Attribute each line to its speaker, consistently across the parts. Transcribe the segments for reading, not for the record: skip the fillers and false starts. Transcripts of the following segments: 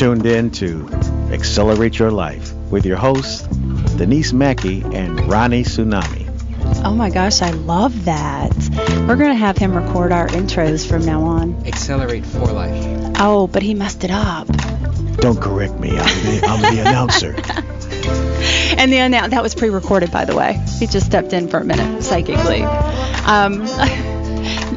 Speaker 1: tuned in to Accelerate Your Life with your hosts, Denise Mackey and Ronnie Tsunami.
Speaker 2: Oh my gosh, I love that. We're going to have him record our intros from now on.
Speaker 3: Accelerate for life.
Speaker 2: Oh, but he messed it up.
Speaker 1: Don't correct me. I'm the announcer.
Speaker 2: And that was pre-recorded, by the way. He just stepped in for a minute psychically.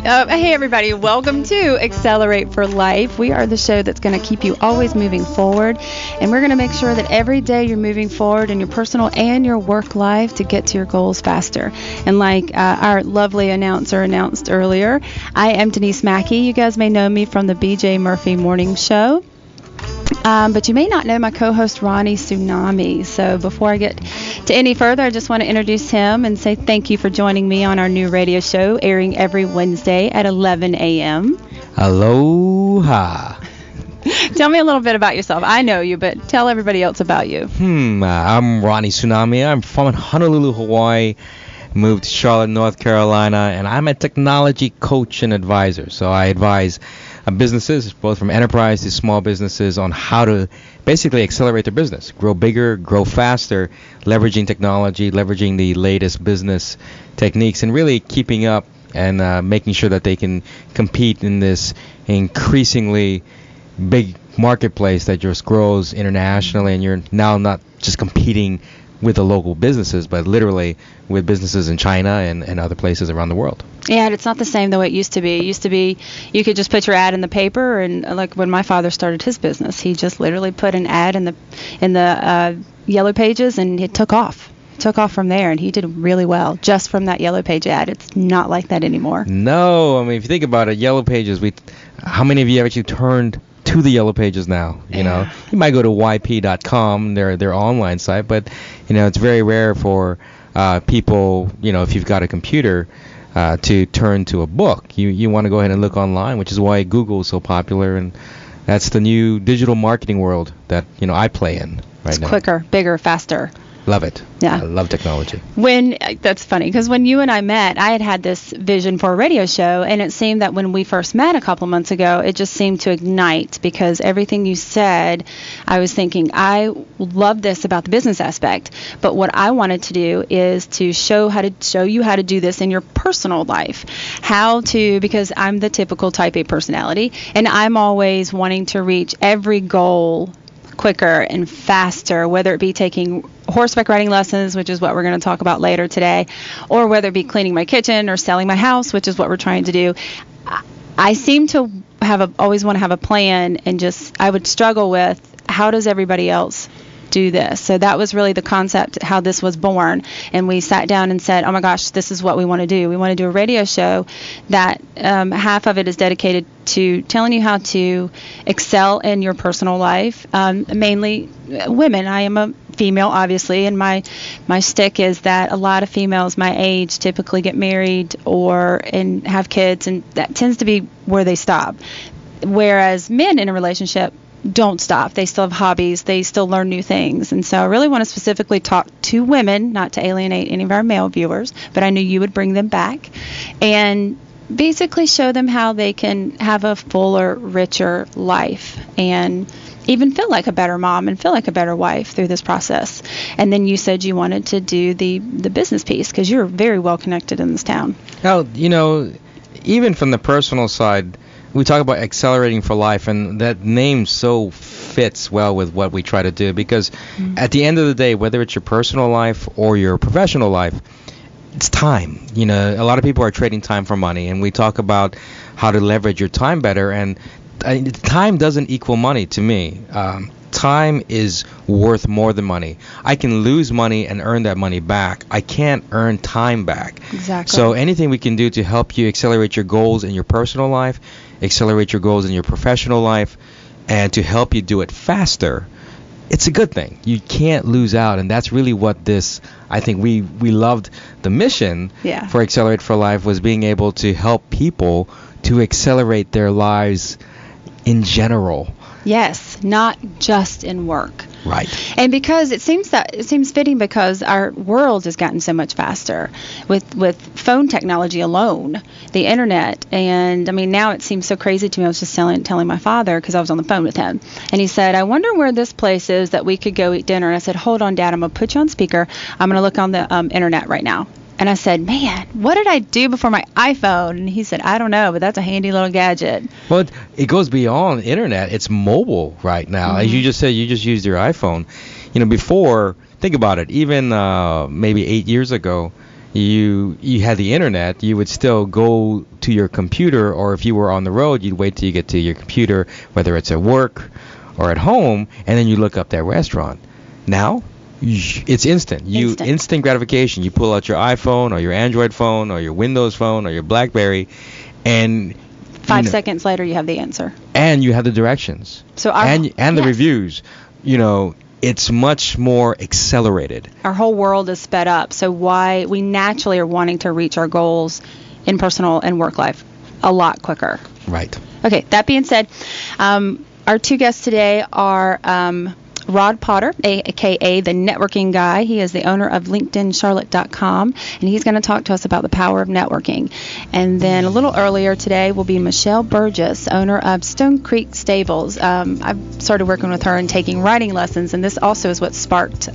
Speaker 2: Hey everybody, welcome to Accelerate for Life. We are the show that's going to keep you always moving forward, and we're going to make sure that every day you're moving forward in your personal and your work life to get to your goals faster. And like our lovely announcer announced earlier, I am Denise Mackey. You guys may know me from the BJ Murphy Morning Show. But you may not know my co-host Ronnie Tsunami. So before I get to any further, I just want to introduce him and say thank you for joining me on our new radio show airing every Wednesday at 11 a.m.
Speaker 3: Aloha.
Speaker 2: Tell me a little bit about yourself. I know you, but tell everybody else about you.
Speaker 3: I'm Ronnie Tsunami. I'm from Honolulu, Hawaii. Moved to Charlotte, North Carolina, and I'm a technology coach and advisor. So I advise businesses, both from enterprise to small businesses, on how to basically accelerate their business, grow bigger, grow faster, leveraging technology, leveraging the latest business techniques, and really keeping up and making sure that they can compete in this increasingly big marketplace that just grows internationally, and you're now not just competing with the local businesses, but literally with businesses in China and other places around the world.
Speaker 2: Yeah, and it's not the same the way it used to be. It used to be you could just put your ad in the paper, and like when my father started his business, he just literally put an ad in the Yellow Pages, and it took off. Took off from there, and he did really well just from that Yellow Page ad. It's not like that anymore.
Speaker 3: No, I mean, if you think about it, Yellow Pages, how many of you have actually turned to the Yellow Pages now? You know, you might go to yp.com, their online site, but it's very rare for people, if you've got a computer, to turn to a book. You want to go ahead and look online, which is why Google is so popular, and that's the new digital marketing world that I play in right now.
Speaker 2: It's quicker, bigger, faster.
Speaker 3: Love it.
Speaker 2: Yeah.
Speaker 3: I love technology.
Speaker 2: That's funny, because when you and I met, I had this vision for a radio show, and it seemed that when we first met a couple months ago, it just seemed to ignite, because everything you said, I was thinking, I love this about the business aspect, but what I wanted to do is to show you how to do this in your personal life. Because I'm the typical type A personality, and I'm always wanting to reach every goal quicker and faster, whether it be taking horseback riding lessons, which is what we're going to talk about later today, or whether it be cleaning my kitchen or selling my house, which is what we're trying to do. I seem to always want to have a plan, and I would struggle with, how does everybody else do this? So that was really the concept, how this was born. And we sat down and said, oh my gosh, this is what we want to do. We want to do a radio show that half of it is dedicated to telling you how to excel in your personal life, mainly women. I am a female, obviously, and my stick is that a lot of females my age typically get married and have kids, and that tends to be where they stop. Whereas men in a relationship don't stop. They still have hobbies. They still learn new things. And so I really want to specifically talk to women, not to alienate any of our male viewers, but I knew you would bring them back, and basically show them how they can have a fuller, richer life, and even feel like a better mom and feel like a better wife through this process. And then you said you wanted to do the business piece, because you're very well connected in this town.
Speaker 3: Well, even from the personal side, we talk about accelerating for life, and that name so fits well with what we try to do, because at the end of the day, whether it's your personal life or your professional life, it's time. A lot of people are trading time for money, and we talk about how to leverage your time better, and time doesn't equal money to me. Time is worth more than money. I can lose money and earn that money back. I can't earn time back.
Speaker 2: Exactly.
Speaker 3: So anything we can do to help you accelerate your goals in your personal life, accelerate your goals in your professional life, and to help you do it faster, it's a good thing. You can't lose out, and that's really what I think we loved the mission for Accelerate for Life, was being able to help people to accelerate their lives in general.
Speaker 2: Yes, not just in work.
Speaker 3: Right.
Speaker 2: And because it seems fitting because our world has gotten so much faster with phone technology alone, the internet, and I mean now it seems so crazy to me. I was just telling my father because I was on the phone with him, and he said, "I wonder where this place is that we could go eat dinner." And I said, "Hold on, Dad, I'm gonna put you on speaker. I'm gonna look on the internet right now." And I said, "Man, what did I do before my iPhone?" And he said, "I don't know, but that's a handy little gadget."
Speaker 3: Well, it goes beyond internet. It's mobile right now. As you just said, you just used your iPhone. Before, think about it. Even maybe 8 years ago, you had the internet. You would still go to your computer, or if you were on the road, you'd wait till you get to your computer, whether it's at work or at home, and then you look up that restaurant. Now, it's instant. Instant gratification. You pull out your iPhone or your Android phone or your Windows phone or your BlackBerry, and
Speaker 2: 5 seconds later you have the answer.
Speaker 3: And you have the directions.
Speaker 2: So
Speaker 3: and the reviews. It's much more accelerated.
Speaker 2: Our whole world is sped up. So why we naturally are wanting to reach our goals in personal and work life a lot quicker.
Speaker 3: Right.
Speaker 2: Okay. That being said, our two guests today are Rod Potter, a.k.a. the networking guy. He is the owner of LinkedInCharlotte.com, and he's going to talk to us about the power of networking. And then a little earlier today will be Michelle Burgess, owner of Stone Creek Stables. I've started working with her and taking writing lessons, and this also is what sparked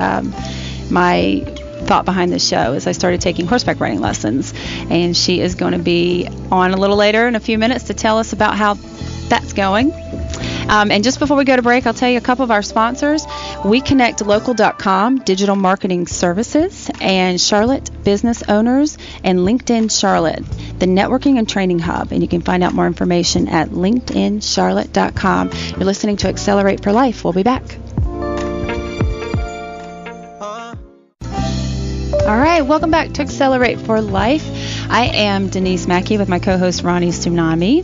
Speaker 2: my thought behind the show is I started taking horseback riding lessons, and she is going to be on a little later in a few minutes to tell us about how that's going. And just before we go to break, I'll tell you a couple of our sponsors. WeConnectLocal.com, digital marketing services, and Charlotte Business Owners, and LinkedIn Charlotte, the networking and training hub. And you can find out more information at LinkedInCharlotte.com. You're listening to Accelerate for Life. We'll be back. All right, welcome back to Accelerate for Life. I am Denise Mackey with my co-host Ronnie Tsunami.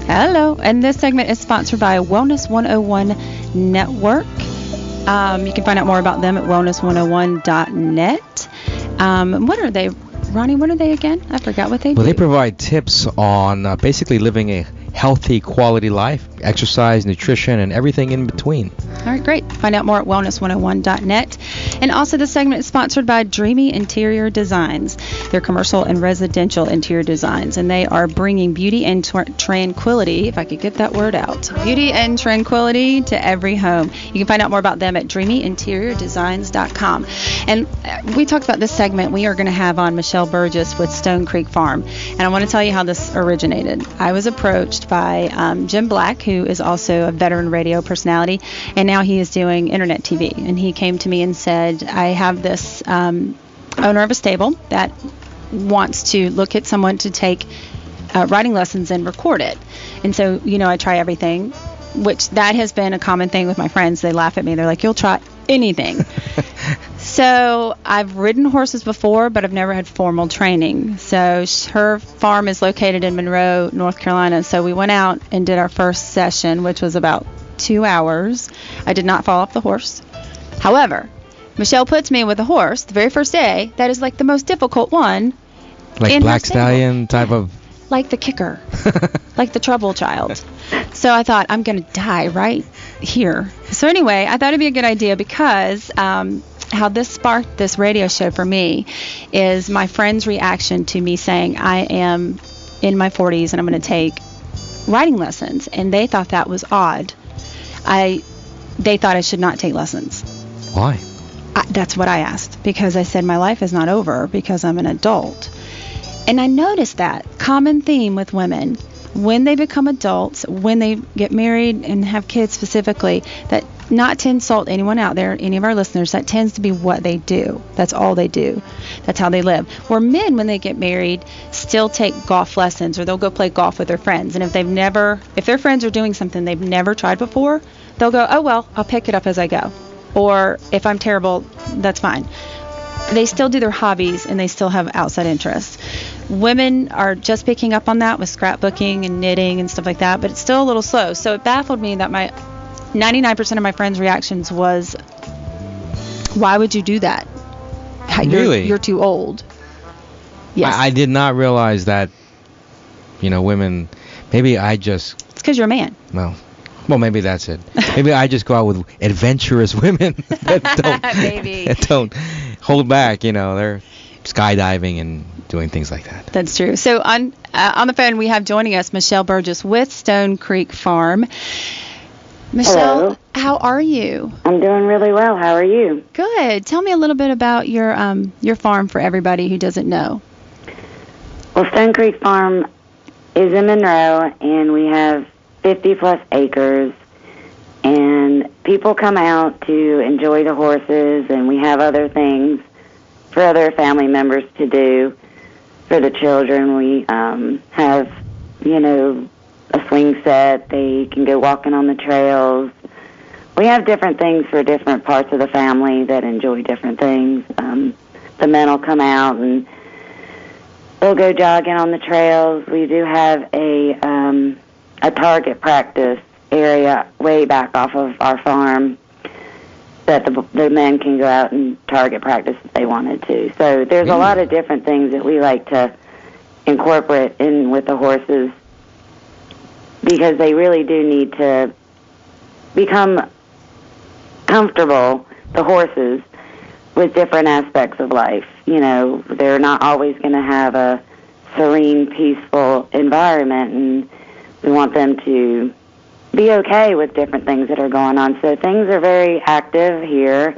Speaker 2: Hello. And this segment is sponsored by Wellness 101 Network. You can find out more about them at wellness101.net. What are they, Ronnie? What are they again? I forgot what they do.
Speaker 3: Well, they provide tips on basically living a healthy, quality life, exercise, nutrition, and everything in between.
Speaker 2: All right, great. Find out more at wellness101.net. And also this segment is sponsored by Dreamy Interior Designs. They're commercial and residential interior designs, and they are bringing beauty and tranquility, if I could get that word out, beauty and tranquility to every home. You can find out more about them at dreamyinteriordesigns.com. And we talked about this segment. We are going to have on Michelle Burgess with Stone Creek Farm. And I want to tell you how this originated. I was approached by Jim Black, who is also a veteran radio personality, and now he is doing internet TV. And he came to me and said, I have this owner of a stable that wants to look at someone to take writing lessons and record it. And so, I try everything, which that has been a common thing with my friends. They laugh at me. They're like, you'll try anything. So I've ridden horses before, but I've never had formal training. So her farm is located in Monroe, North Carolina. So we went out and did our first session, which was about 2 hours. I did not fall off the horse. However, Michelle puts me with a horse the very first day. That is like the most difficult one.
Speaker 3: Like Black Stallion type of?
Speaker 2: Like the kicker. Like the trouble child. So I thought, I'm going to die right here. So anyway, I thought it'd be a good idea because how this sparked this radio show for me is my friend's reaction to me saying I am in my 40s and I'm going to take writing lessons. And they thought that was odd. They thought I should not take lessons.
Speaker 3: Why?
Speaker 2: That's what I asked, because I said my life is not over because I'm an adult. And I noticed that common theme with women when they become adults, when they get married and have kids specifically, that not to insult anyone out there, any of our listeners, that tends to be what they do. That's all they do. That's how they live. Where men, when they get married, still take golf lessons, or they'll go play golf with their friends. And if their friends are doing something they've never tried before, they'll go, oh, well, I'll pick it up as I go. Or if I'm terrible, that's fine. They still do their hobbies and they still have outside interests. Women are just picking up on that with scrapbooking and knitting and stuff like that, but it's still a little slow. So it baffled me that my 99% of my friends' reactions was, why would you do that?
Speaker 3: Really?
Speaker 2: You're too old. Yes.
Speaker 3: I did not realize that, women, maybe I just...
Speaker 2: It's because you're a man.
Speaker 3: Well, Well, maybe that's it. Maybe I just go out with adventurous women that don't hold back. They're skydiving and doing things like that.
Speaker 2: That's true. So on the phone we have joining us Michelle Burgess with Stone Creek Farm. Michelle,
Speaker 4: hello.
Speaker 2: How are you?
Speaker 4: I'm doing really well. How are you?
Speaker 2: Good. Tell me a little bit about your farm for everybody who doesn't know.
Speaker 4: Well, Stone Creek Farm is in Monroe, and we have 50-plus acres, and people come out to enjoy the horses, and we have other things for other family members to do. For the children, we have, a swing set. They can go walking on the trails. We have different things for different parts of the family that enjoy different things. The men will come out and they'll go jogging on the trails. We do have a target practice area way back off of our farm that the men can go out and target practice if they wanted to. So there's a lot of different things that we like to incorporate in with the horses because they really do need to become comfortable, the horses, with different aspects of life. They're not always going to have a serene, peaceful environment, and we want them to be okay with different things that are going on. So things are very active here,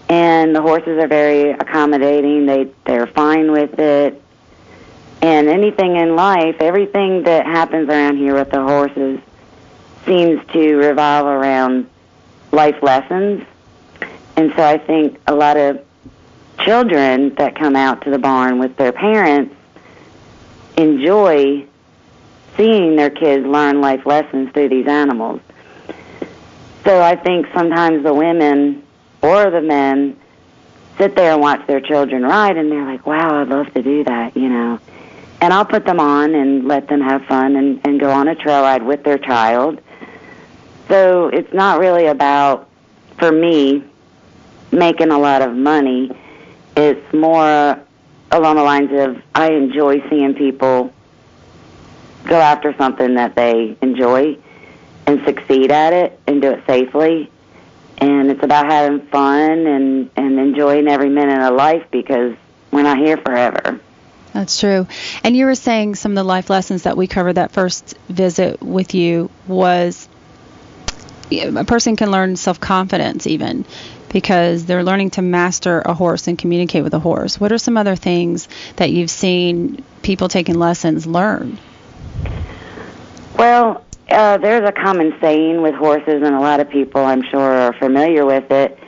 Speaker 4: and the horses are very accommodating. They're fine with it. And anything in life, everything that happens around here with the horses seems to revolve around life lessons. And so I think a lot of children that come out to the barn with their parents enjoy seeing their kids learn life lessons through these animals. So I think sometimes the women or the men sit there and watch their children ride, and they're like, wow, I'd love to do that, And I'll put them on and let them have fun and go on a trail ride with their child. So it's not really about, for me, making a lot of money. It's more along the lines of I enjoy seeing people go after something that they enjoy and succeed at it and do it safely. And it's about having fun and enjoying every minute of life because we're not here forever.
Speaker 2: That's true. And you were saying some of the life lessons that we covered that first visit with you was a person can learn self-confidence even because they're learning to master a horse and communicate with a horse. What are some other things that you've seen people taking lessons learn?
Speaker 4: Well, there's a common saying with horses, and a lot of people, I'm sure, are familiar with it,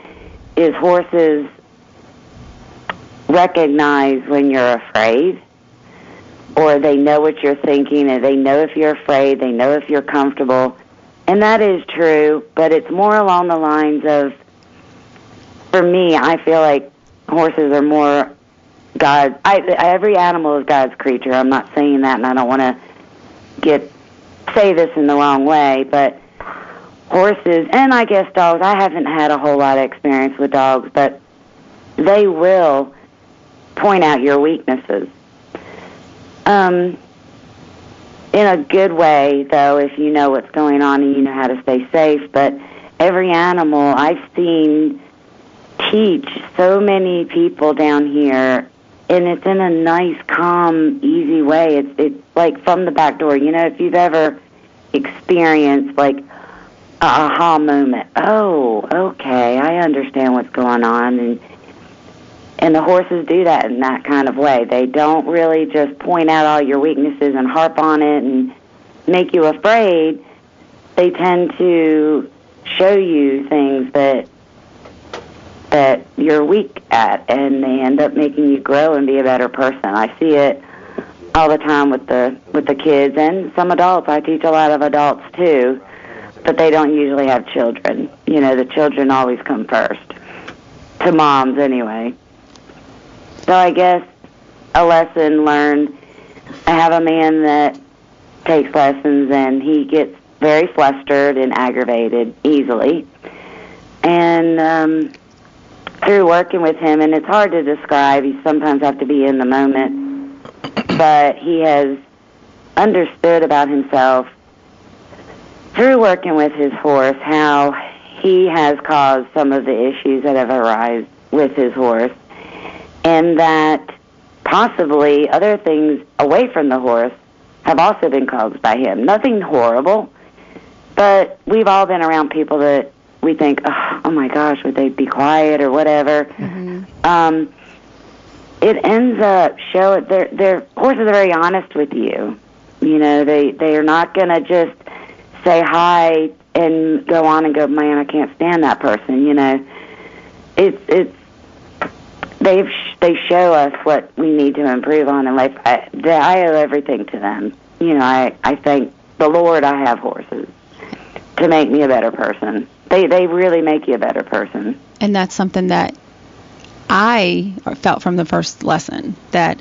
Speaker 4: is horses recognize when you're afraid, or they know what you're thinking, and they know if you're afraid, they know if you're comfortable. And that is true, but it's more along the lines of, for me, I feel like horses are more God. Every animal is God's creature. I'm not saying that, and I don't want to say this in the wrong way, but horses, and I guess dogs, I haven't had a whole lot of experience with dogs, but they will point out your weaknesses. In a good way, though, if you know what's going on and you know how to stay safe. But every animal I've seen teach so many people down here, and it's in a nice, calm, easy way. It's like from the back door. If you've ever experienced, like, a aha moment. Oh, okay, I understand what's going on. And the horses do that in that kind of way. They don't really just point out all your weaknesses and harp on it and make you afraid. They tend to show you things that you're weak at, and they end up making you grow and be a better person. I see it all the time with the kids and some adults. I teach a lot of adults too, but they don't usually have children. The children always come first, to moms anyway. So I guess a lesson learned, I have a man that takes lessons, and he gets very flustered and aggravated easily. And through working with him, and it's hard to describe, you sometimes have to be in the moment, but he has understood about himself through working with his horse, how he has caused some of the issues that have arisen with his horse, and that possibly other things away from the horse have also been caused by him. Nothing horrible, but we've all been around people that we think, oh my gosh, would they be quiet or whatever. It ends up showing their horses are very honest with you. You know, they are not going to just say hi and go on and go, man, I can't stand that person. You know, they show us what we need to improve on in life. I owe everything to them. You know, I thank the Lord I have horses to make me a better person. They really make you a better person.
Speaker 2: And that's something that I felt from the first lesson, that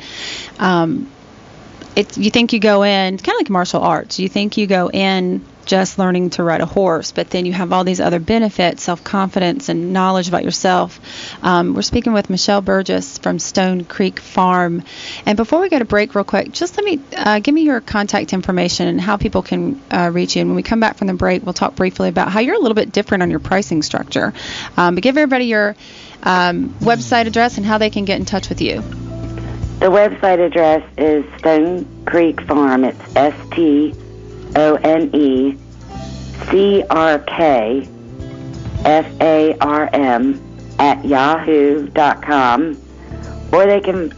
Speaker 2: you think you go in, it's kind of like martial arts. You think you go in just learning to ride a horse, but then you have all these other benefits, self-confidence and knowledge about yourself. We're speaking with Michelle Burgess from Stone Creek Farm. And before we go to break real quick, just give me your contact information and how people can reach you. And when we come back from the break, we'll talk briefly about how you're a little bit different on your pricing structure. But give everybody your website address and how they can get in touch with you.
Speaker 4: The website address is Stone Creek Farm. It's STONECRKFARM @yahoo.com, or they can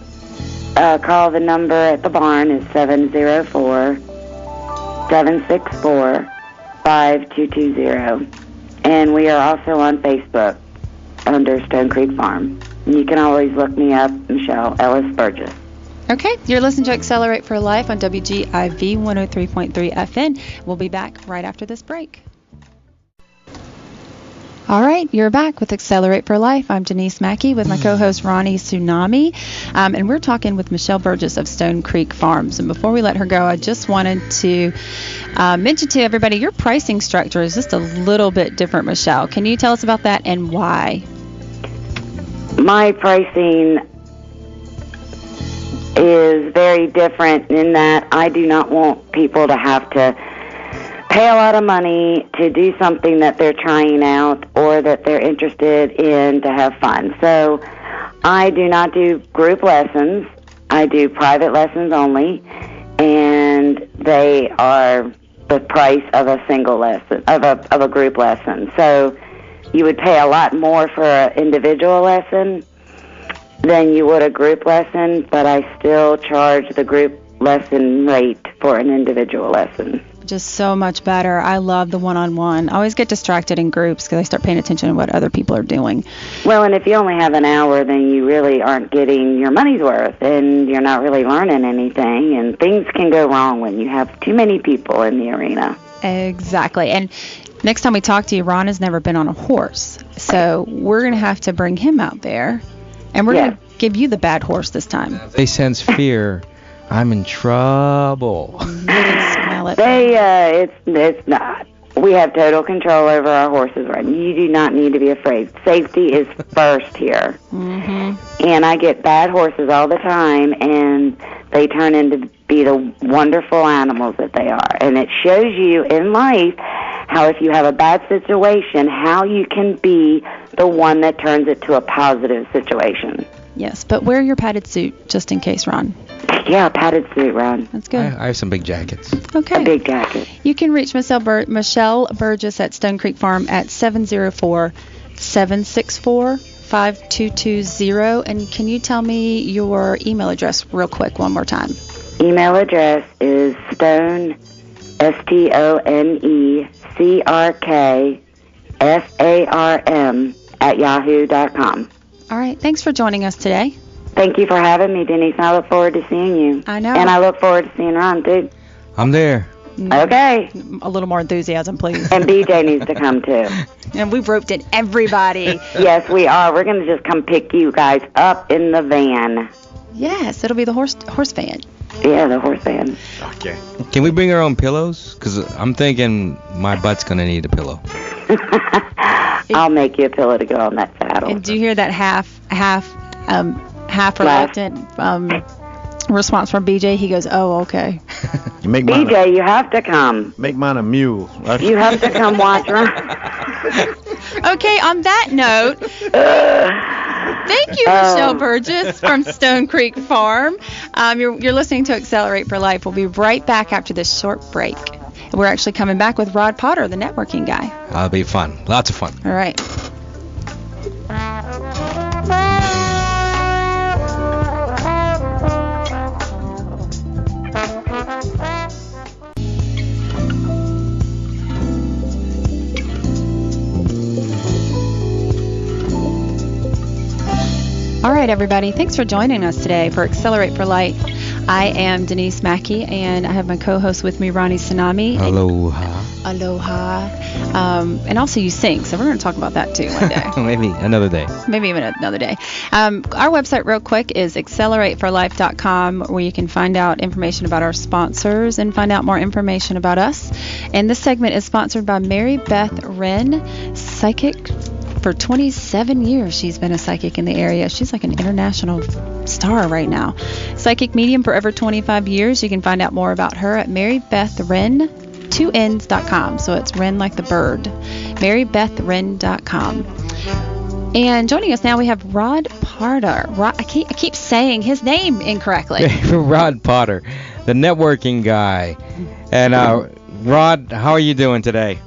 Speaker 4: call the number at the barn is 704-764-5220. And we are also on Facebook under Stone Creek Farm. And you can always look me up, Michelle Ellis Burgess.
Speaker 2: Okay, you're listening to Accelerate for Life on WGIV 103.3 FN. We'll be back right after this break. All right, you're back with Accelerate for Life. I'm Denise Mackey with my co-host Ronnie Tsunami, and we're talking with Michelle Burgess of Stone Creek Farms. And before we let her go, I just wanted to mention to everybody your pricing structure is just a little bit different, Michelle. Can you tell us about that and why?
Speaker 4: My pricing is very different in that I do not want people to have to pay a lot of money to do something that they're trying out or that they're interested in to have fun. So I do not do group lessons. I do private lessons only, and they are the price of a single lesson, of a group lesson. So you would pay a lot more for an individual lesson than you would a group lesson, but I still charge the group lesson rate for an individual lesson.
Speaker 2: Just so much better. I love the one-on-one. I always get distracted in groups because I start paying attention to what other people are doing.
Speaker 4: Well, and if you only have an hour, then you really aren't getting your money's worth, and you're not really learning anything, and things can go wrong when you have too many people in the arena.
Speaker 2: Exactly. And next time we talk to you, Ron has never been on a horse, so we're going to have to bring him out there, and we're going to give you the bad horse this time.
Speaker 3: If they sense fear, I'm in trouble.
Speaker 2: You can smell it.
Speaker 4: It's not. We have total control over our horses, right? You do not need to be afraid. Safety is first here.
Speaker 2: Mm-hmm.
Speaker 4: And I get bad horses all the time, and they turn into be the wonderful animals that they are. And it shows you in life how if you have a bad situation, how you can be the one that turns it to a positive situation.
Speaker 2: Yes, but wear your padded suit just in case, Ron.
Speaker 4: Yeah, padded suit, Ron.
Speaker 2: That's good.
Speaker 3: I have some big jackets.
Speaker 2: Okay.
Speaker 4: A big jacket.
Speaker 2: You can reach Michelle Burgess at Stone Creek Farm at 704-764-5220. And can you tell me your email address real quick one more time?
Speaker 4: Email address is stone, STONECRKFARM @yahoo.com.
Speaker 2: All right. Thanks for joining us today.
Speaker 4: Thank you for having me, Denise. I look forward to seeing you.
Speaker 2: I know.
Speaker 4: And I look forward to seeing Ron, too.
Speaker 3: I'm there.
Speaker 4: Okay.
Speaker 2: A little more enthusiasm, please.
Speaker 4: And BJ needs to come, too.
Speaker 2: And we've roped in everybody.
Speaker 4: Yes, we are. We're going to just come pick you guys up in the van.
Speaker 2: Yes, it'll be the horse van.
Speaker 4: Yeah, the horse van.
Speaker 1: Okay.
Speaker 3: Can we bring our own pillows? Because I'm thinking my butt's going to need a pillow.
Speaker 4: I'll make you a pillow to go on that saddle.
Speaker 2: And do you hear that half reluctant response from BJ. He goes, "Oh, okay."
Speaker 1: You make mine
Speaker 4: BJ, you have to come.
Speaker 1: make mine a mule.
Speaker 4: You have to come watch Ron.
Speaker 2: Okay, on that note, thank you, Michelle Burgess from Stone Creek Farm. You're listening to Accelerate for Life. We'll be right back after this short break. We're actually coming back with Rod Potter, the networking guy.
Speaker 3: That'll be fun. Lots of fun.
Speaker 2: All right. All right, everybody. Thanks for joining us today for Accelerate for Life. I am Denise Mackey, and I have my co-host with me, Ronnie Tsunami.
Speaker 3: Aloha.
Speaker 2: Aloha. And also you sing, so we're going to talk about that too one day.
Speaker 3: Maybe another day.
Speaker 2: Maybe even another day. Our website, real quick, is accelerateforlife.com, where you can find out information about our sponsors and find out more information about us. And this segment is sponsored by Mary Beth Wren, psychic. For 27 years, she's been a psychic in the area. She's like an international star right now. Psychic medium for over 25 years. You can find out more about her at marybethwren2ns.com. So it's Wren like the bird. marybethwren.com. And joining us now, we have Rod Potter. I keep saying his name incorrectly.
Speaker 3: Rod Potter, the networking guy. And Rod, how are you doing today?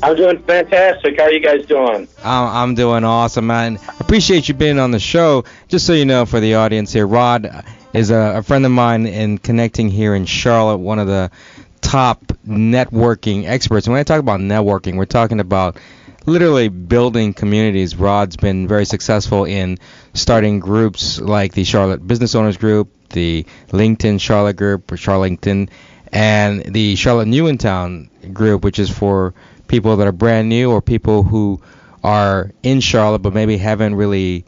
Speaker 5: I'm doing fantastic. How are you guys doing?
Speaker 3: I'm doing awesome, man. Appreciate you being on the show. Just so you know, for the audience here, Rod is a friend of mine in connecting here in Charlotte, one of the top networking experts. And when I talk about networking, we're talking about literally building communities. Rod's been very successful in starting groups like the Charlotte Business Owners Group, the LinkedIn Charlotte Group, or Charlington, and the Charlotte New in Town Group, which is for people that are brand new or people who are in Charlotte but maybe haven't really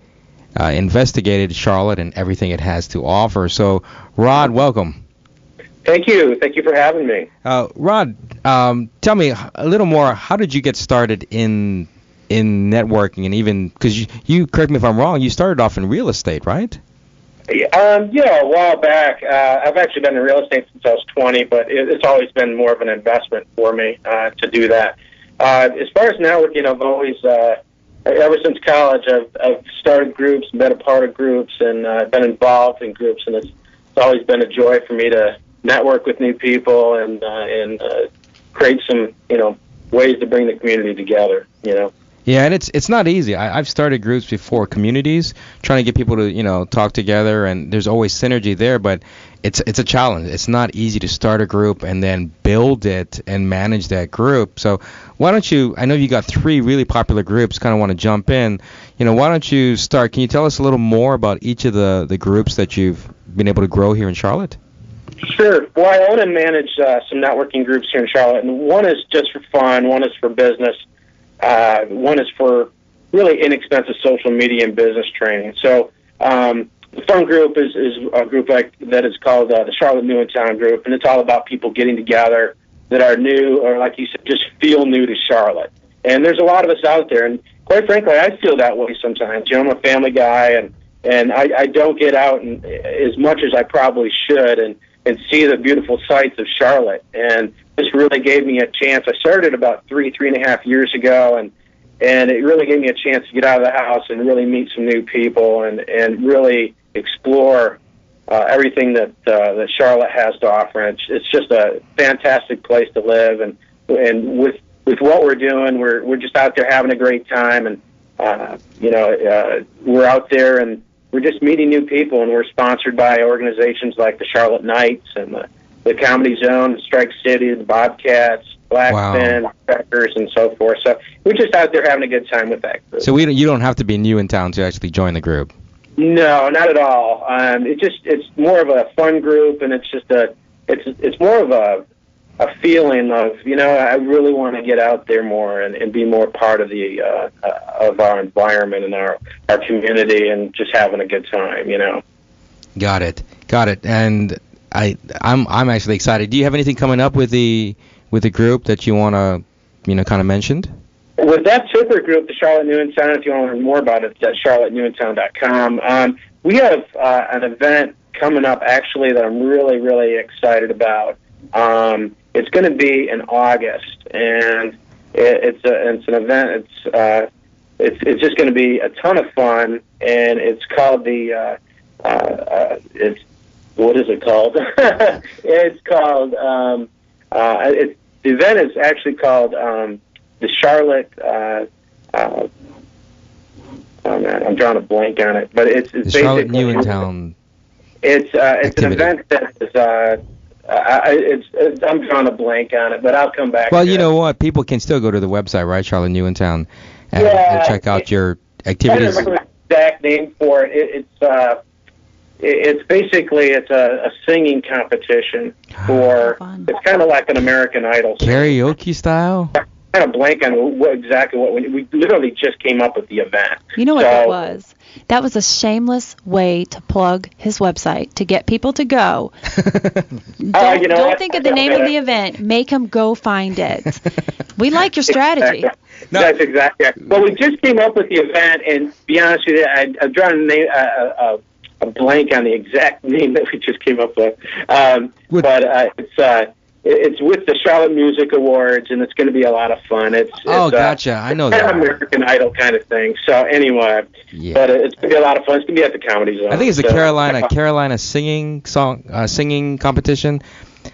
Speaker 3: investigated Charlotte and everything it has to offer. So, Rod, welcome.
Speaker 5: Thank you. Thank you for having me.
Speaker 3: Rod, tell me a little more. How did you get started in networking, and even because you correct me if I'm wrong, you started off in real estate, right?
Speaker 5: Yeah, a while back. I've actually been in real estate since I was 20, but it's always been more of an investment for me to do that. As far as networking, I've always, ever since college, I've started groups, been a part of groups, and been involved in groups, and it's always been a joy for me to network with new people and create some, ways to bring the community together,
Speaker 3: Yeah, and it's not easy. I've started groups before, communities, trying to get people to talk together, and there's always synergy there, but it's a challenge. It's not easy to start a group and then build it and manage that group. So why don't you? I know you got 3 really popular groups. Kind of want to jump in. Why don't you start? Can you tell us a little more about each of the groups that you've been able to grow here in Charlotte?
Speaker 5: Sure. Well, I own and manage some networking groups here in Charlotte, and one is just for fun, one is for business. One is for really inexpensive social media and business training. So the fun group is a group that is called the Charlotte New in Town Group, and it's all about people getting together that are new or, like you said, just feel new to Charlotte. And there's a lot of us out there, and quite frankly, I feel that way sometimes. I'm a family guy, and I don't get out as much as I probably should and see the beautiful sights of Charlotte. And this really gave me a chance. I started about 3.5 years ago, and it really gave me a chance to get out of the house and really meet some new people and really explore everything that Charlotte has to offer. And it's just a fantastic place to live, and with what we're doing, we're just out there having a great time, and we're out there and we're just meeting new people, and we're sponsored by organizations like the Charlotte Knights and the Comedy Zone, Strike City, the Bobcats, Blackfin, Trekkers, and so forth. So we're just out there having a good time with that group.
Speaker 3: So you don't have to be new in town to actually join the group.
Speaker 5: No, not at all. It's more of a fun group, and it's more of a feeling of I really want to get out there more and be more part of of our environment and our community and just having a good time.
Speaker 3: Got it. And I'm actually excited. Do you have anything coming up with the group that you want to kind of mentioned?
Speaker 5: With that particular group, the Charlotte New in Town, if you want to learn more about it, it's at charlottenewintown.com. We have an event coming up actually that I'm really, really excited about. It's going to be in August, and it's an event. It's just going to be a ton of fun, and it's called the what is it called? It's called the event is actually called the Charlotte. Oh man, I'm drawing a blank on it, but it's
Speaker 3: the Charlotte Newentown.
Speaker 5: It's an event that is I'm drawing a blank on it, but I'll come back.
Speaker 3: Well, you know what? People can still go to the website, right? Charlotte Newentown, and check out your activities.
Speaker 5: I don't remember the exact name for it. It's basically a singing competition for. It's kind of like an American Idol.
Speaker 3: Karaoke style.
Speaker 5: Kind of blank on exactly what we literally just came up with the event.
Speaker 2: You know what that was? That was a shameless way to plug his website to get people to go. Don't think of the name of the event. Make them go find it. We like your strategy.
Speaker 5: Exactly. No. That's exactly right. Well, we just came up with the event, and to be honest with you, I'm drawing a blank on the exact name that we just came up with. It's with the Charlotte Music Awards, and it's going to be a lot of fun.
Speaker 3: Gotcha. I know that.
Speaker 5: American Idol kind of thing. So anyway, but it's going to be a lot of fun. It's going to be at the Comedy Zone.
Speaker 3: I think it's the Carolina singing competition.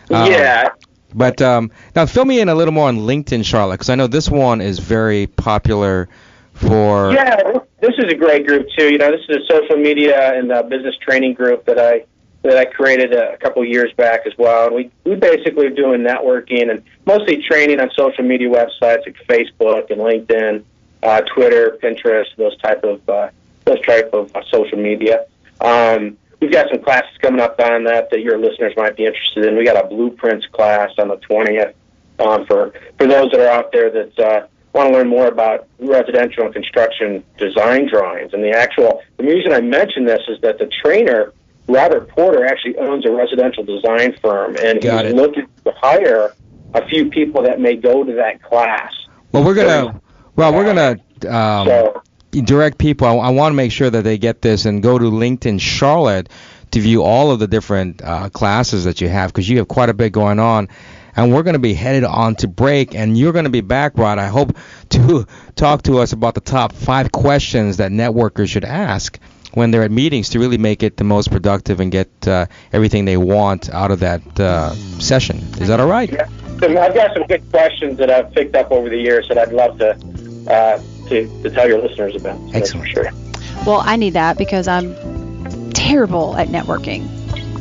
Speaker 5: Yeah.
Speaker 3: But now fill me in a little more on LinkedIn Charlotte, because I know this one is very popular for.
Speaker 5: Yeah, this is a great group too. This is a social media and business training group that I created a couple of years back as well. And we basically are doing networking and mostly training on social media websites like Facebook and LinkedIn, Twitter, Pinterest, those type of social media. We've got some classes coming up on that your listeners might be interested in. We got a blueprints class on the 20th for those that are out there that want to learn more about residential and construction design drawings. And the reason I mention this is that the trainer, Robert Porter, actually owns a residential design firm, and he's looking to hire a few people that may go to that class.
Speaker 3: Well, we're gonna direct people. I want to make sure that they get this and go to LinkedIn Charlotte to view all of the different classes that you have, because you have quite a bit going on. And we're going to be headed on to break, and you're going to be back, Rod, I hope, to talk to us about the top 5 questions that networkers should ask when they're at meetings to really make it the most productive and get everything they want out of that session. Is that all right?
Speaker 5: Yeah. So I've got some good questions that I've picked up over the years that I'd love to tell your listeners about. So
Speaker 3: excellent.
Speaker 5: For sure.
Speaker 2: Well, I need that because I'm terrible at networking.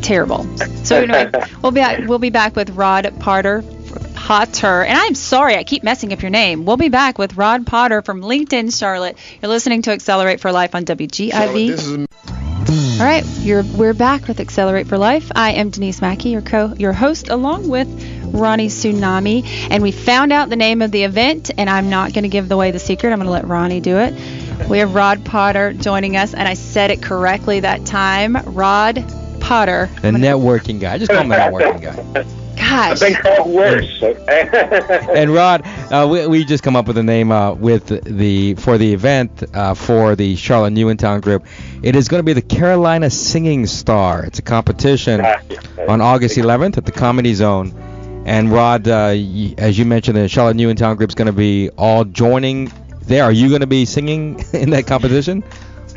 Speaker 2: Terrible. So anyway, we'll be back with Rod Potter, and I'm sorry I keep messing up your name. We'll be back with Rod Potter from LinkedIn Charlotte. You're listening to Accelerate for Life on WGIV. All right, we're back with Accelerate for Life. I am Denise Mackey, your host, along with Ronnie Tsunami, and we found out the name of the event, and I'm not going to give away the secret. I'm going to let Ronnie do it. We have Rod Potter joining us, and I said it correctly that time. Rod Potter.
Speaker 3: The networking guy. Just call him the networking guy.
Speaker 2: Gosh.
Speaker 5: I've been called worse.
Speaker 3: And Rod, we just come up with a name for the event for the Charlotte Newentown group. It is going to be the Carolina Singing Star. It's a competition on August 11th at the Comedy Zone. And Rod, as you mentioned, the Charlotte Newentown group is going to be all joining there. Are you going to be singing in that competition?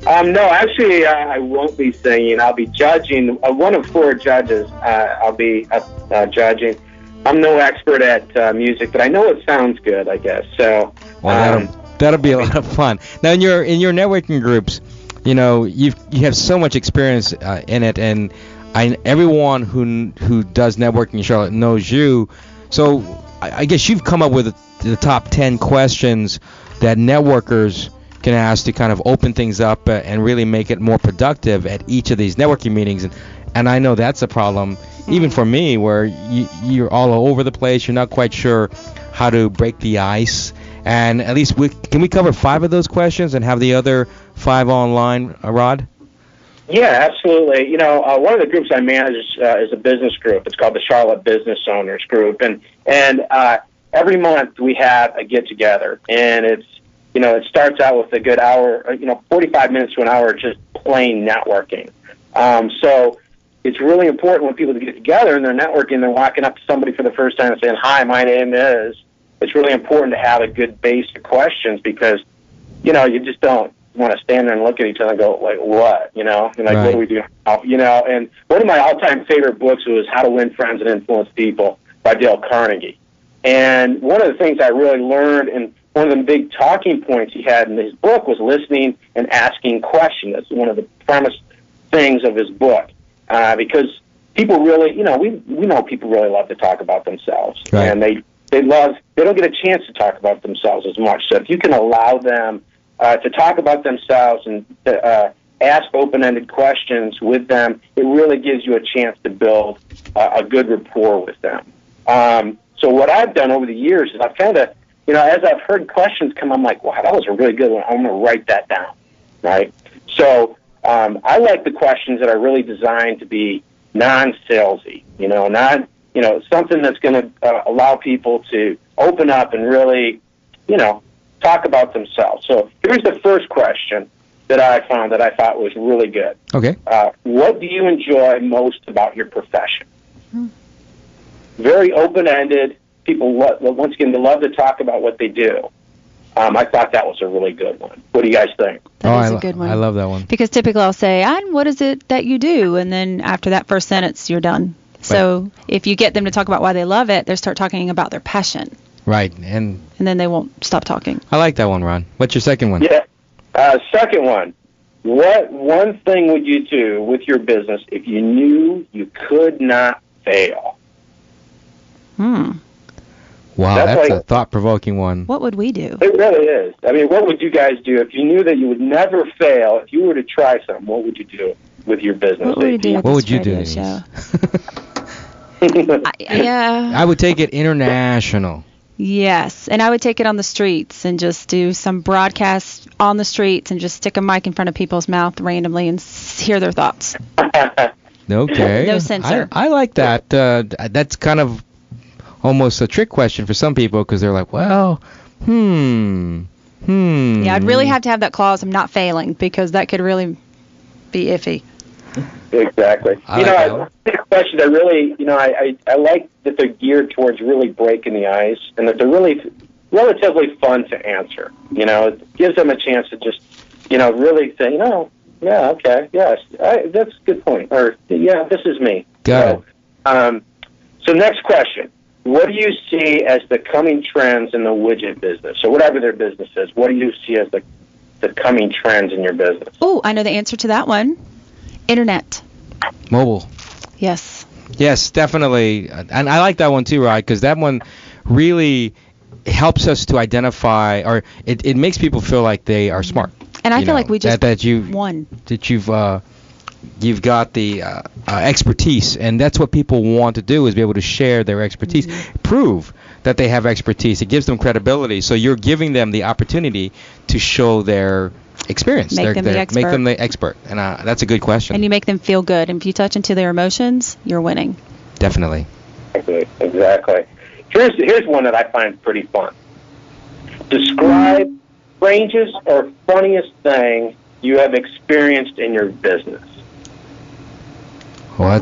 Speaker 5: No, actually, I won't be singing. I'll be judging. One of 4 judges. I'll be judging. I'm no expert at music, but I know it sounds good, I guess. So.
Speaker 3: Well, that'll be a lot of fun. Now, in your networking groups, you have so much experience in it, and everyone who does networking in Charlotte knows you. So I guess you've come up with the top 10 questions that networkers can ask to kind of open things up and really make it more productive at each of these networking meetings. And I know that's a problem, even for me, where you're all over the place. You're not quite sure how to break the ice. And at least can we cover 5 of those questions and have the other 5 online, Rod?
Speaker 5: Yeah, absolutely. One of the groups I manage is a business group. It's called the Charlotte Business Owners Group. And every month we have a get-together. And it starts out with a good hour, 45 minutes to an hour just plain networking. So it's really important when people get together and they're networking, they're walking up to somebody for the first time and saying, "Hi, my name is." It's really important to have a good base of questions because, you just don't want to stand there and look at each other and go, like, what? And like,
Speaker 3: Right.
Speaker 5: what do we do now? And one of my all-time favorite books was How to Win Friends and Influence People by Dale Carnegie. And one of the things I really learned, and one of the big talking points he had in his book was listening and asking questions. That's one of the premise things of his book. Because people really, we know people really love to talk about themselves.
Speaker 3: Right.
Speaker 5: And they don't get a chance to talk about themselves as much. So if you can allow them to talk about themselves and to ask open-ended questions with them, it really gives you a chance to build a good rapport with them. So what I've done over the years is I've kind of, as I've heard questions come, I'm like, wow, that was a really good one. I'm going to write that down, right? So I like the questions that are really designed to be non-salesy, something that's going to allow people to open up and really, talk about themselves. So here's the first question that I found that I thought was really good.
Speaker 3: Okay.
Speaker 5: What do you enjoy most about your profession? Very open-ended. People, once again, they love to talk about what they do. I thought that was a really good one. What do you guys think?
Speaker 2: That is a good one.
Speaker 3: I love that one.
Speaker 2: Because typically I'll say, and what is it that you do? And then after that first sentence, you're done. So if you get them to talk about why they love it, they start talking about their passion.
Speaker 3: Right. And
Speaker 2: then they won't stop talking.
Speaker 3: I like that one, Ron. What's your second one?
Speaker 5: Yeah. Second one. What one thing would you do with your business if you knew you could not fail?
Speaker 3: Wow, that's a thought-provoking one.
Speaker 2: What would we do?
Speaker 5: It really is. I mean, what would you guys do if you knew that you would never fail? If you were to try something, what would you do with your business?
Speaker 2: What would we do?
Speaker 3: What would you do? I would take it international.
Speaker 2: Yes, and I would take it on the streets and just do some broadcasts on the streets and just stick a mic in front of people's mouth randomly and hear their thoughts.
Speaker 3: Okay.
Speaker 2: No censor.
Speaker 3: I like that. That's kind of almost a trick question for some people because they're like, well,
Speaker 2: Yeah, I'd really have to have that clause, I'm not failing, because that could really be iffy.
Speaker 5: Exactly. I think questions are really, I like that they're geared towards really breaking the ice and that they're really relatively fun to answer. It gives them a chance to just, really say, yeah, okay, yes, that's a good point. Or, yeah, this is me.
Speaker 3: Got it.
Speaker 5: So next question. What do you see as the coming trends in the widget business? So whatever their business is, what do you see as the coming trends in your business?
Speaker 2: Oh, I know the answer to that one. Internet.
Speaker 3: Mobile.
Speaker 2: Yes.
Speaker 3: Yes, definitely. And I like that one too, Rod, because that one really helps us to identify, or it makes people feel like they are smart.
Speaker 2: And I feel like we just won.
Speaker 3: That you've got the expertise, and that's what people want to do, is be able to share their expertise, prove that they have expertise. It gives them credibility. So you're giving them the opportunity to show their experience.
Speaker 2: Make them the
Speaker 3: expert. And that's a good question.
Speaker 2: And you make them feel good. And if you touch into their emotions, you're winning.
Speaker 3: Definitely.
Speaker 5: Exactly. Here's one that I find pretty fun. Describe strangest or funniest thing you have experienced in your business.
Speaker 3: Well,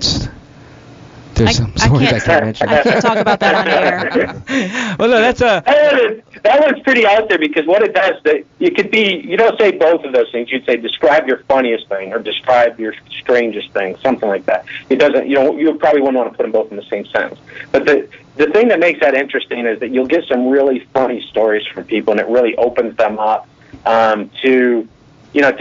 Speaker 3: there's some stories I can't mention.
Speaker 2: I can't talk about that on air.
Speaker 3: Well, no,
Speaker 5: that one's pretty out there, because what it does, it could be, you don't say both of those things. You'd say describe your funniest thing or describe your strangest thing, something like that. It doesn't, you probably wouldn't want to put them both in the same sentence. But the thing that makes that interesting is that you'll get some really funny stories from people, and it really opens them up to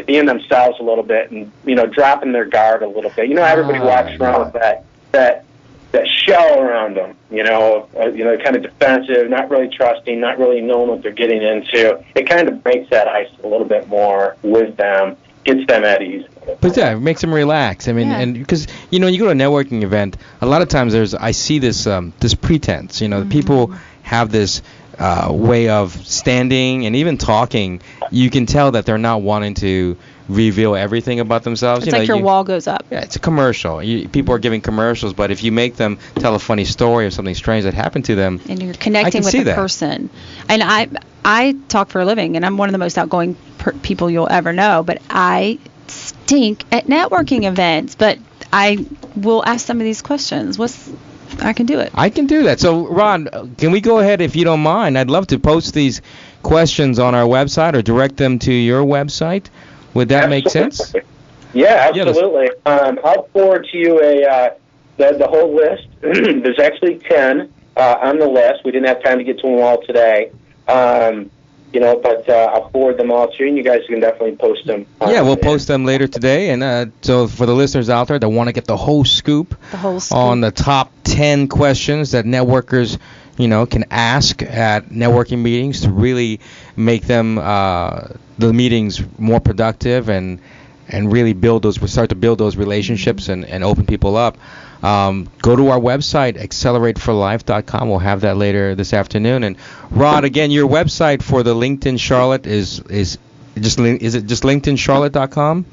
Speaker 5: be in themselves a little bit and, dropping their guard a little bit. Everybody walks around with that shell around them, kind of defensive, not really trusting, not really knowing what they're getting into. It kind of breaks that ice a little bit more with them, gets them at ease.
Speaker 3: But yeah, it makes them relax. I mean, and because, when you go to a networking event, a lot of times I see this pretense, people have this way of standing and even talking. You can tell that they're not wanting to reveal everything about themselves.
Speaker 2: It's like your wall goes up.
Speaker 3: Yeah, it's a commercial. People are giving commercials, but if you make them tell a funny story of something strange that happened to them,
Speaker 2: and you're connecting with the person. And I talk for a living, and I'm one of the most outgoing people you'll ever know, but I stink at networking events. But I will ask some of these questions. I can do it.
Speaker 3: I can do that. So, Ron, can we go ahead, if you don't mind? I'd love to post these questions on our website or direct them to your website. Would that make sense?
Speaker 5: Yeah, absolutely. I'll forward to you the whole list. There's actually 10 on the list. We didn't have time to get to them all today. But I'll forward them all to you, and you guys can definitely post them.
Speaker 3: Yeah, we'll post them later today. And so for the listeners out there that want to get the whole scoop on the top 10 questions that networkers, can ask at networking meetings to really make them the meetings more productive and really start to build those relationships and open people up. Go to our website, accelerateforlife.com. We'll have that later this afternoon. And Rod, again, your website for the LinkedIn Charlotte is it just LinkedIn Charlotte.com?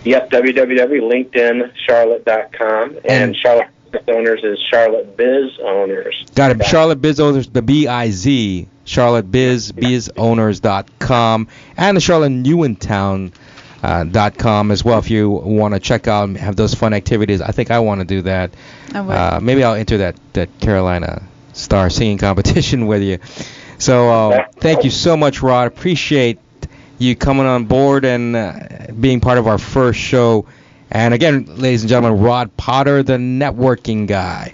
Speaker 5: Yep, www.linkedinCharlotte.com. And Charlotte Business Owners is Charlotte Biz Owners.
Speaker 3: Got it. Charlotte Biz Owners, the BIZ, Charlotte BizOwners.com, and the Charlotte Newentown.com as well if you want to check out and have those fun activities. I think I want to do that.
Speaker 2: I would.
Speaker 3: Maybe I'll enter that Carolina Star singing competition with you. So thank you so much, Rod. Appreciate you coming on board and being part of our first show. And again, ladies and gentlemen, Rod Potter, the networking guy.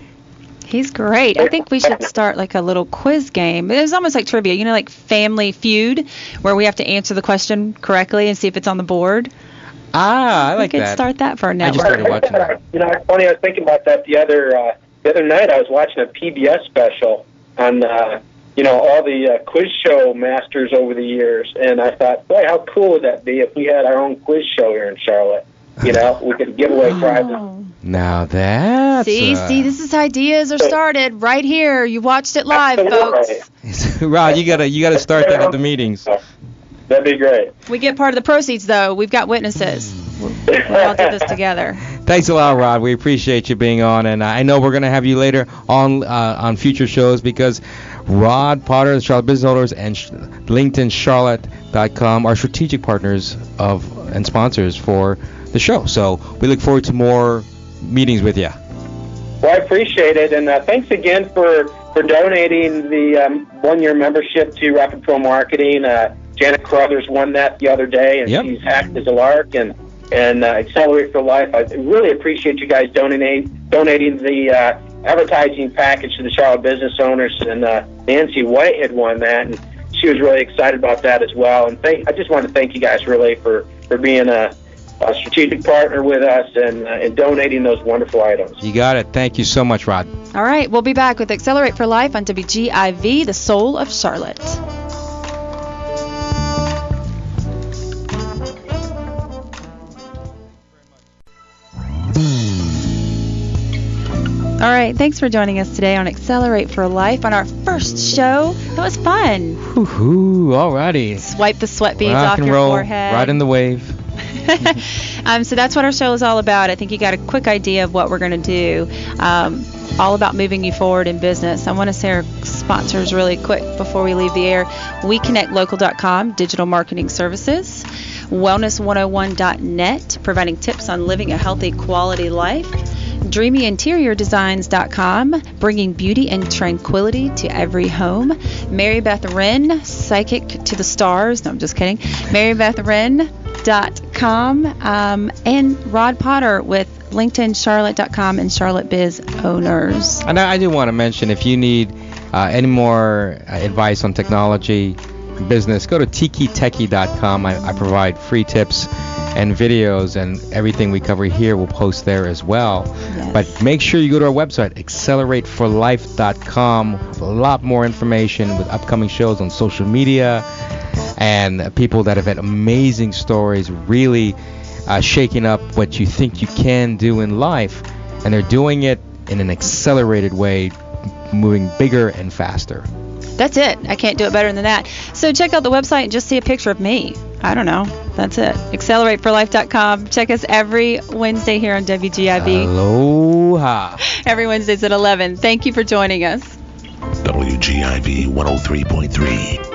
Speaker 2: He's great. I think we should start like a little quiz game. It's almost like trivia, like Family Feud, where we have to answer the question correctly and see if it's on the board.
Speaker 3: I like that.
Speaker 2: We could start that for a network.
Speaker 3: I just started watching that.
Speaker 5: It's funny. I was thinking about that the other night. I was watching a PBS special on all the quiz show masters over the years, and I thought, boy, how cool would that be if we had our own quiz show here in Charlotte? We could give away prizes.
Speaker 3: Now that's...
Speaker 2: See, this is how ideas are started right here. You watched it live, folks.
Speaker 3: Rod, you gotta start that at the meetings.
Speaker 5: That'd be great.
Speaker 2: We get part of the proceeds, though. We've got witnesses. We'll all do this together.
Speaker 3: Thanks a lot, Rod. We appreciate you being on, and I know we're gonna have you later on future shows because Rod Potter, the Charlotte Business Owners, and LinkedInCharlotte.com are strategic partners and sponsors for the show. So we look forward to more meetings with you.
Speaker 5: Well, I appreciate it, and thanks again for donating the 1-year membership to Rapid Pro Marketing. Janet Carruthers won that the other day, and she's hacked as a lark, and Accelerate for Life. I really appreciate you guys donating the advertising package to the Charlotte Business Owners, and Nancy White had won that, and she was really excited about that as well. And I just want to thank you guys really for being a strategic partner with us and donating those wonderful items.
Speaker 3: You got it. Thank you so much, Rod.
Speaker 2: All right, we'll be back with Accelerate for Life on WGIV, the soul of Charlotte. All right, thanks for joining us today on Accelerate for Life on our first show. It was fun.
Speaker 3: Woohoo! Alrighty.
Speaker 2: Swipe the sweat beads
Speaker 3: Rock
Speaker 2: off
Speaker 3: and
Speaker 2: your
Speaker 3: roll,
Speaker 2: forehead.
Speaker 3: Right in the wave.
Speaker 2: So that's what our show is all about. I think you got a quick idea of what we're going to do. All about moving you forward in business. I want to say our sponsors really quick before we leave the air. WeConnectLocal.com, digital marketing services. Wellness101.net, providing tips on living a healthy, quality life. DreamyInteriorDesigns.com, bringing beauty and tranquility to every home. Mary Beth Wren, psychic to the stars. No, I'm just kidding. MaryBethWren.com, and Rod Potter with LinkedInCharlotte.com and Charlotte Biz Owners.
Speaker 3: And I do want to mention, if you need any more advice on technology, business, go to TikiTechie.com. I provide free tips and videos, and everything we cover here we'll post there as well.
Speaker 2: Yes.
Speaker 3: But make sure you go to our website, accelerateforlife.com, with a lot more information with upcoming shows on social media and people that have had amazing stories, really shaking up what you think you can do in life, and they're doing it in an accelerated way, moving bigger and faster.
Speaker 2: That's it. I can't do it better than that. So check out the website and just see a picture of me. I don't know. That's it. AccelerateForLife.com. Check us every Wednesday here on WGIV.
Speaker 3: Aloha.
Speaker 2: Every Wednesdays at 11. Thank you for joining us.
Speaker 6: WGIV 103.3.